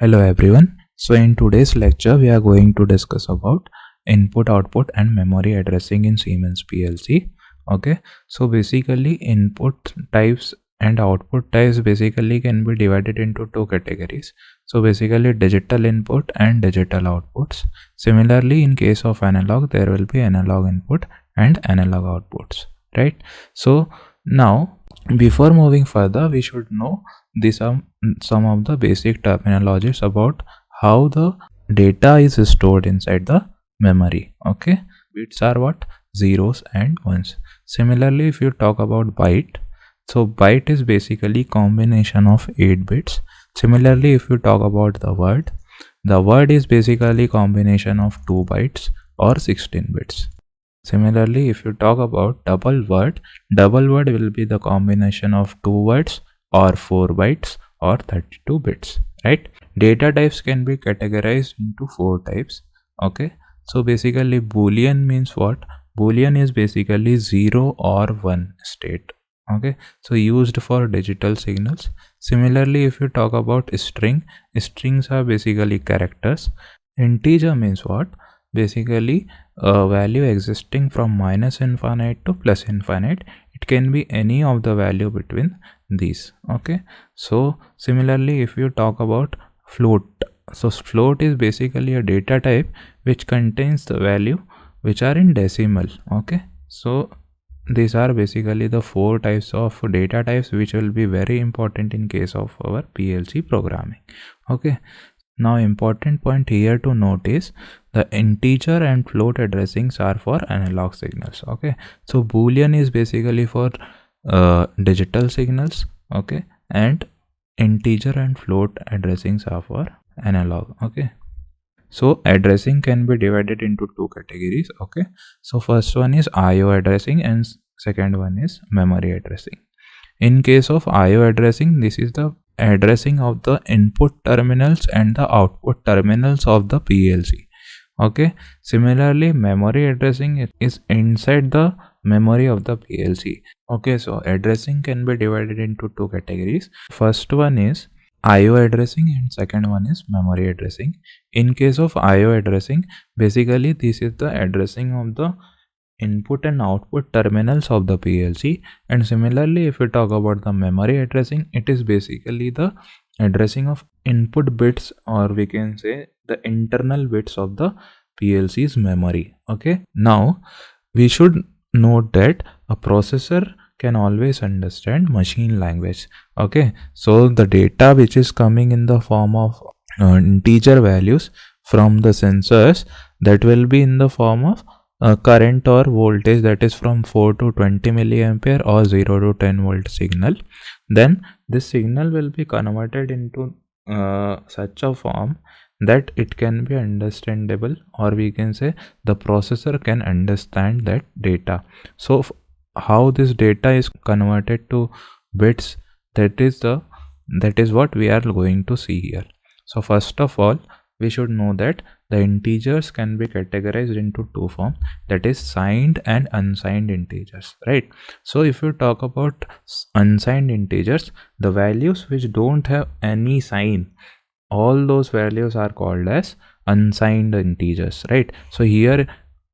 Hello everyone. So in today's lecture we are going to discuss about input, output and memory addressing in Siemens PLC. Okay. So basically input types and output types basically can be divided into two categories. So basically digital input and digital outputs. Similarly in case of analog there will be analog input and analog outputs, right? So now before moving further we should know these are some of the basic terminologies about how the data is stored inside the memory. Okay, bits are what? Zeros and ones. Similarly, if you talk about byte, so byte is basically combination of 8 bits. Similarly, if you talk about the word is basically combination of 2 bytes or 16 bits. Similarly, if you talk about double word will be the combination of 2 words or 4 bytes or 32 bits, right? Data types can be categorized into 4 types. Okay, so basically boolean means what? Boolean is basically 0 or 1 state. Okay, so used for digital signals. Similarly, if you talk about strings are basically characters. Integer means what? Basically a value existing from minus infinite to plus infinite. It can be any of the value between these. Okay, so similarly if you talk about float, so float is basically a data type which contains the value which are in decimal. Okay, so these are basically the 4 types of data types which will be very important in case of our PLC programming. Okay, now important point here to note is the integer and float addressings are for analog signals. Okay, so boolean is basically for digital signals. Okay, and integer and float addressings are for analog. Okay, so addressing can be divided into two categories. Okay, so first one is IO addressing and second one is memory addressing. In case of IO addressing, this is the addressing of the input terminals and the output terminals of the PLC. Okay, similarly memory addressing is inside the memory of the PLC. Okay, so addressing can be divided into two categories. First one is IO addressing and second one is memory addressing. In case of IO addressing, basically this is the addressing of the input and output terminals of the PLC, and similarly if we talk about the memory addressing, it is basically the addressing of input bits, or we can say the internal bits of the PLC's memory. Okay, now we should note that a processor can always understand machine language. Okay, so the data which is coming in the form of integer values from the sensors, that will be in the form of current or voltage, that is from 4 to 20 milliampere or 0 to 10 volt signal. Then this signal will be converted into such a form that it can be understandable, or we can say the processor can understand that data. So how this data is converted to bits, that is what we are going to see here. So first of all, we should know that the integers can be categorized into two forms, that is signed and unsigned integers, right? So if you talk about unsigned integers, the values which don't have any sign, all those values are called as unsigned integers, right? So here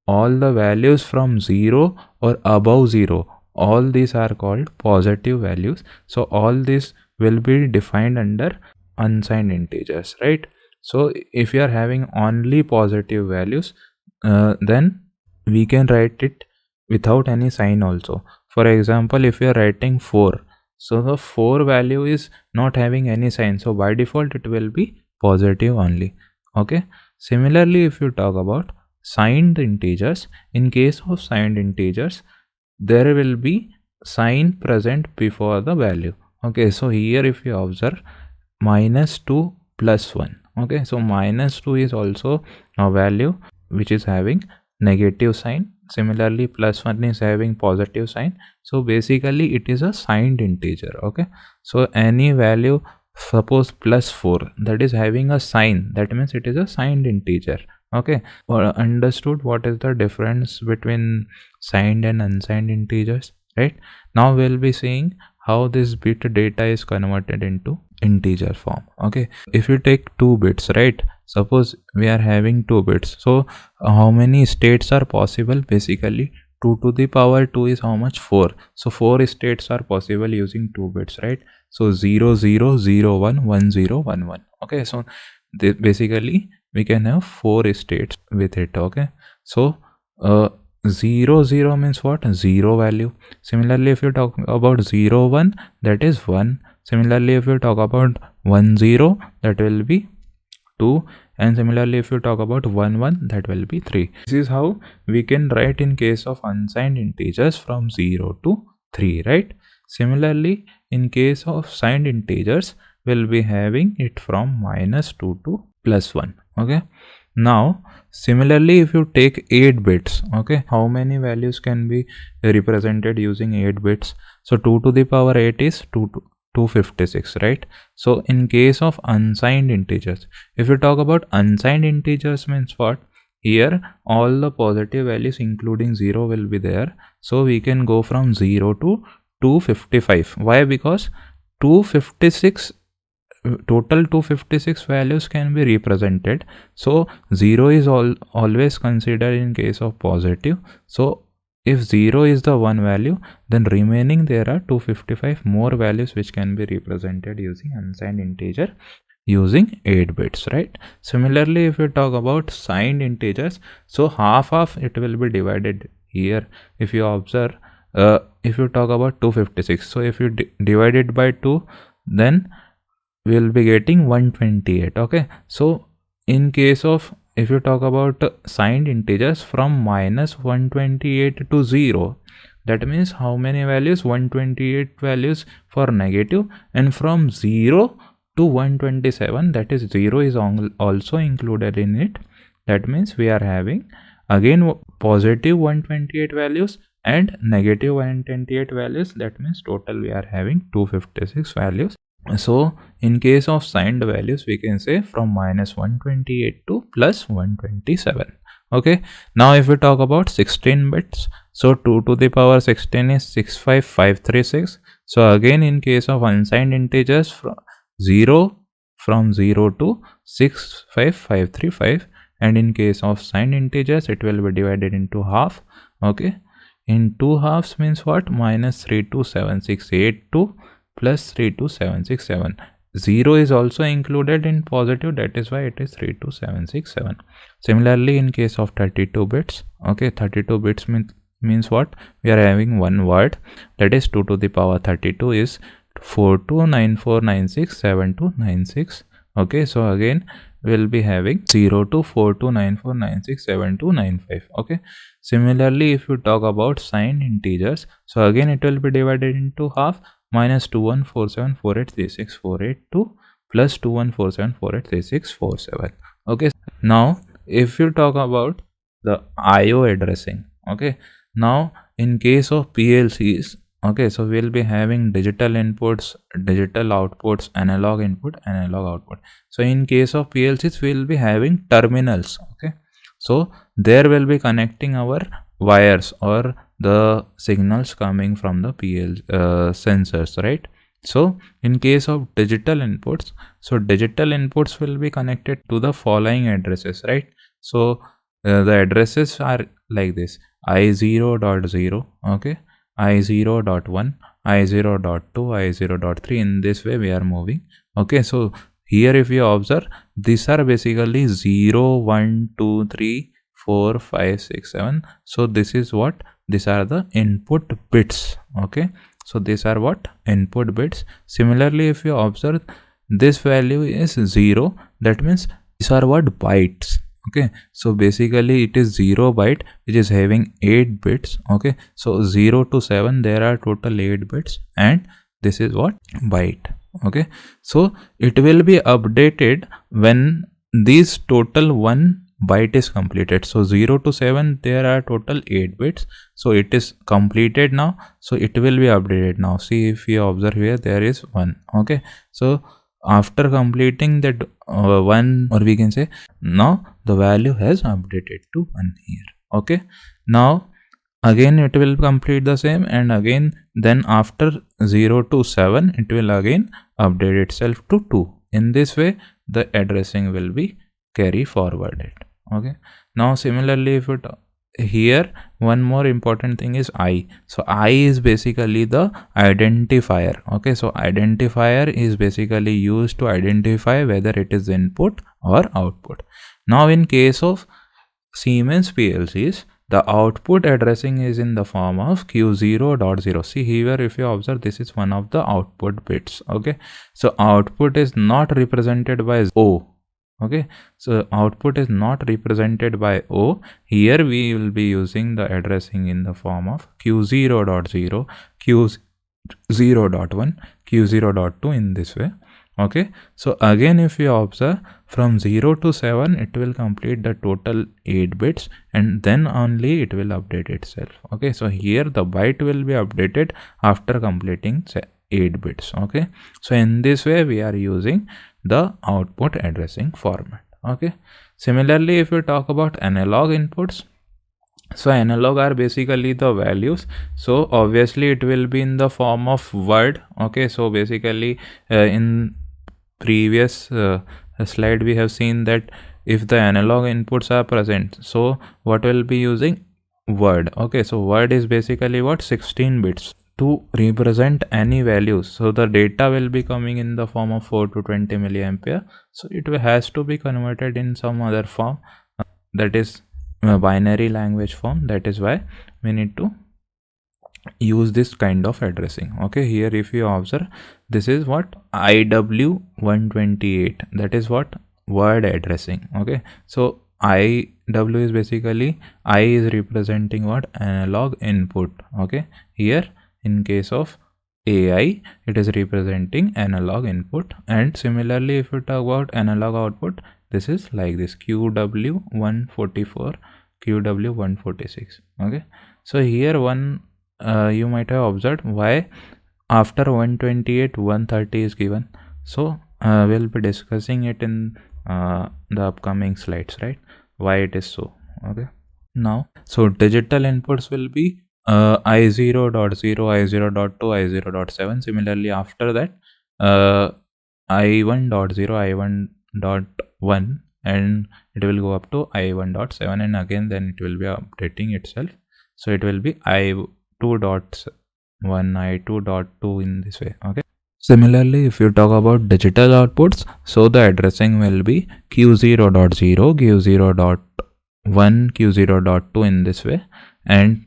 all the values from 0 or above 0, all these are called positive values. So all this will be defined under unsigned integers, right? So if you are having only positive values, then we can write it without any sign also. For example, if you are writing 4, so the 4 value is not having any sign, so by default it will be positive only. Okay, similarly if you talk about signed integers, in case of signed integers there will be sign present before the value. Okay, so here if you observe -2 + 1. Okay, so -2 is also a value which is having negative sign. Similarly +1 is having positive sign. So basically it is a signed integer. Okay, so any value, suppose +4, that is having a sign, that means it is a signed integer. Okay, understood what is the difference between signed and unsigned integers, right? Now we'll be seeing how this bit data is converted into integer form. Okay, if you take 2 bits, right, suppose we are having 2 bits, so how many states are possible? Basically 2 to the power 2 is how much? 4. So 4 states are possible using 2 bits, right? So 0 0 0 1 1 0 1 1. Okay, so basically we can have 4 states with it. Okay, so 0 0 means what? 0 value. Similarly, if you talk about 0 1, that is 1. Similarly, if you talk about 1 0, that will be 2, and similarly if you talk about 1 1, that will be 3. This is how we can write in case of unsigned integers from 0 to 3, right? Similarly, in case of signed integers, we'll be having it from -2 to +1. Okay, now similarly if you take 8 bits, okay, how many values can be represented using 8 bits? So 2 to the power 8 is 256, right? So in case of unsigned integers, if you talk about unsigned integers means what? Here all the positive values including 0 will be there, so we can go from 0 to 255. Why? Because 256 total 256 values can be represented, so 0 is always considered in case of positive. So if 0 is the one value, then remaining there are 255 more values which can be represented using unsigned integer using 8 bits, right? Similarly, if you talk about signed integers, so half of it will be divided here. If you observe, if you talk about 256, so if you divide it by 2, then we will be getting 128. Okay, so in case of, if you talk about signed integers from -128 to 0, that means how many values? 128 values for negative, and from 0 to 127, that is 0 is also included in it. That means we are having again positive 128 values and negative 128 values. That means total we are having 256 values. So in case of signed values, we can say from -128 to +127. Okay, now if we talk about 16 bits, so 2 to the power 16 is 65536. So again in case of unsigned integers, from 0 to 65535, and in case of signed integers it will be divided into half. Okay, in 2 halves means what? -32768 +32767. 0 is also included in positive, that is why it is 32767. Similarly, in case of 32 bits, okay, 32 bits means what? We are having one word, that is 2 to the power 32 is 4294967296. Okay, so again we'll be having 0 to 4294967295. Okay, similarly if you talk about signed integers, so again it will be divided into half, -2147483648 +2147483647. Okay, now if you talk about the IO addressing, okay, now in case of PLCs, okay, so we'll be having digital inputs, digital outputs, analog input, analog output. So in case of PLCs, we'll be having terminals. Okay, so there will be connecting our wires or the signals coming from the sensors, right? So in case of digital inputs, so digital inputs will be connected to the following addresses, right? So the addresses are like this: I0.0, okay, I0.1, I0.2, I0.3. in this way we are moving. Okay, so here if you observe, these are basically 0, 1, 2, 3, 4, 5, 6, 7. So this is what? These are the input bits. Okay, so these are what? Input bits. Similarly, if you observe, this value is 0. That means these are what? Bytes. Okay, so basically it is 0 byte which is having 8 bits. Okay, so 0 to 7 there are total 8 bits, and this is what? Byte. Okay, so it will be updated when these total 1 byte is completed. So 0 to 7 there are total 8 bits, so it is completed now, so it will be updated now. See, if you observe here, there is 1. Okay, so after completing that 1, or we can say now the value has updated to 1 here. Okay, now again it will complete the same, and again then after 0 to 7 it will again update itself to 2. In this way the addressing will be carry forwarded. Okay, now similarly if it here one more important thing is I. So I is basically the identifier. Okay, so identifier is basically used to identify whether it is input or output. Now in case of Siemens PLCs, the output addressing is in the form of Q0.0. See here, if you observe, this is one of the output bits. Okay, so output is not represented by O. Okay, so output is not represented by O. Here we will be using the addressing in the form of Q0.0, Q0.1, Q0.2 in this way. Okay, so again if you observe, from 0 to 7 it will complete the total 8 bits, and then only it will update itself. Okay, so here the byte will be updated after completing 8 bits. Okay, so in this way we are using the output addressing format. Okay, similarly if we talk about analog inputs, so analog are basically the values. So obviously it will be in the form of word. Okay, so basically in previous slide we have seen that if the analog inputs are present, so what will be using word. Okay, so word is basically what, 16 bits to represent any values. So the data will be coming in the form of 4 to 20 milliampere. So it has to be converted in some other form, that is binary language form. That is why we need to use this kind of addressing. Okay, here if you observe, this is what IW128, that is what word addressing. Okay, so IW is basically, I is representing what, analog input. Okay, here in case of AI it is representing analog input, and similarly if you talk about analog output, this is like this, QW144, QW146. Okay, so here one you might have observed why after 128 130 is given. So we'll be discussing it in the upcoming slides, right, why it is so. Okay, now so digital inputs will be I0.0, I0.2, I0.7. Similarly after that I1.0, I1.1, and it will go up to I1.7, and again then it will be updating itself. So it will be I2.1, I2.2 in this way. Okay, similarly if you talk about digital outputs, so the addressing will be Q0.0, Q0.1, Q0.2 in this way, and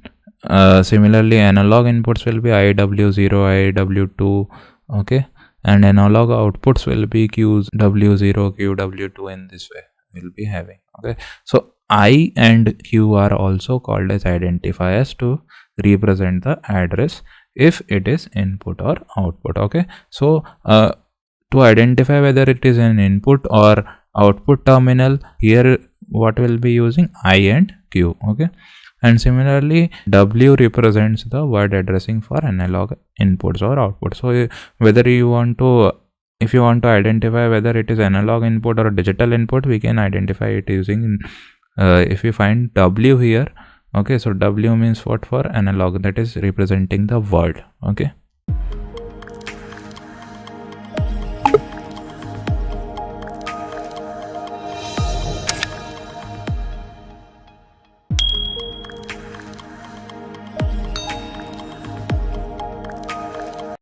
similarly analog inputs will be IW0, IW2. Okay, and analog outputs will be QW0, QW2 in this way we'll be having. Okay, so I and Q are also called as identifiers to represent the address if it is input or output. Okay, so to identify whether it is an input or output terminal, here what will be using, I and Q. Okay, and similarly W represents the word addressing for analog inputs or output. So whether you want to, if you want to identify whether it is analog input or digital input, we can identify it using if we find W here. Okay, so W means what, for analog, that is representing the word. Okay.